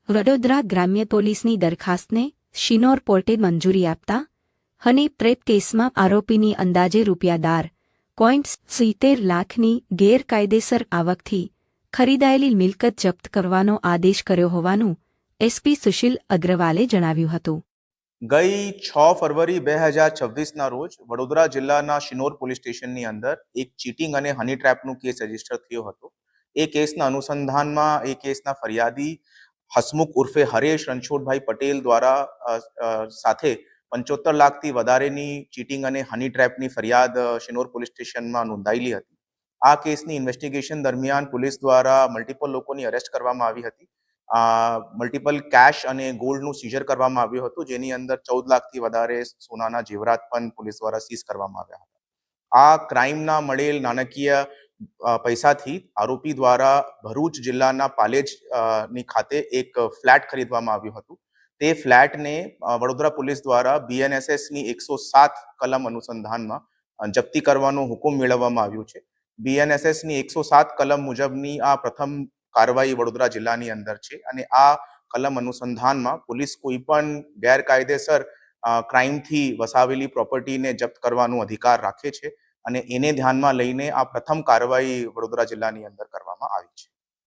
વડોદરા ગ્રામ્ય પોલીસની દરખાસ્તને શિનોર કોર્ટે મંજૂરી આપતા હની ટ્રેપ કેસમાં આરોપીની અંદાજે ₹70 લાખની ગેરકાયદેસર આવકથી ખરીદાયેલી મિલકત જપ્ત કરવાનો આદેશ કર્યો હોવાનું એસપી સુશીલ અગ્રવાલે જણાવ્યું હતું. ગઈ 6 ફરવરી 2026ના રોજ વડોદરા જિલ્લાના શિનોર પોલીસ સ્ટેશનની અંદર એક ચીટિંગ અને હની ટ્રેપનો કેસ રજીસ્ટર થયો હતો. એ કેસના અનુસંધાનમાં એ કેસના ફરિયાદી હસમુખ ઉર્ફે હરેશ રણછોડભાઈ પટેલ દ્વારા સાથે 75 લાખથી વધારેની ચીટિંગ અને હની ટ્રેપની ફરિયાદ શિનોર પોલીસ સ્ટેશનમાં નોંધાયેલી હતી. આ કેસની ઇન્વેસ્ટિગેશન દરમિયાન પોલીસ દ્વારા મલ્ટિપલ લોકોની અરેસ્ટ કરવામાં આવી હતી. મલ્ટિપલ કેશ અને ગોલ્ડનું સીઝર કરવામાં આવ્યું હતું, જેની અંદર 14 લાખથી વધારે સોનાના જેવરાત પણ પોલીસ દ્વારા સીઝ કરવામાં આવ્યા હતા. આ ક્રાઇમના મળેલ નાણાકીય પૈસાથી આરોપી દ્વારા ભરૂચ જિલ્લાના પાલેજ ની ખાતે એક ફ્લેટ ખરીદવામાં આવ્યું હતું. તે ફ્લેટને વડોદરા પોલીસ દ્વારા BNSSની 107 કલમ અનુસંધાનમાં જપ્તી કરવાનો હુકમ મેળવવામાં આવ્યો છે. BNSSની 107 કલમ મુજબની આ પ્રથમ કાર્યવાહી વડોદરા જિલ્લાની અંદર છે અને આ કલમ અનુસંધાનમાં પોલીસ કોઈ પણ ગેરકાયદેસર ક્રાઇમથી વસાવેલી પ્રોપર્ટીને જપ્ત કરવાનો અધિકાર રાખે છે અને એને ધ્યાનમાં લઈને આ પ્રથમ કાર્યવાહી વડોદરા જિલ્લાની અંદર કરવામાં આવી છે.